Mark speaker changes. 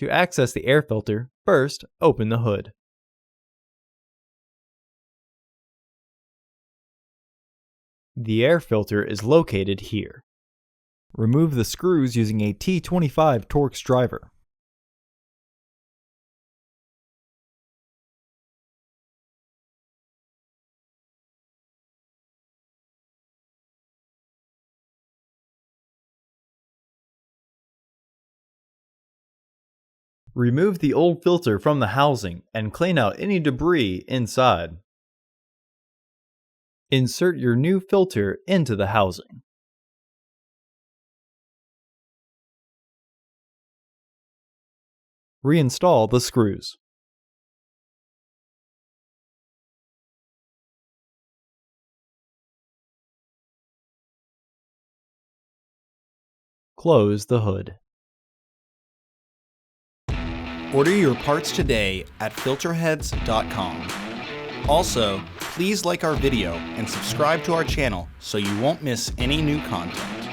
Speaker 1: To access the air filter, first open the hood. The air filter is located here. Remove the screws using a T25 Torx driver. Remove the old filter from the housing and clean out any debris inside. Insert your new filter into the housing. Reinstall the screws. Close the hood.
Speaker 2: Order your parts today at filterheads.com. Also, please like our video and subscribe to our channel so you won't miss any new content.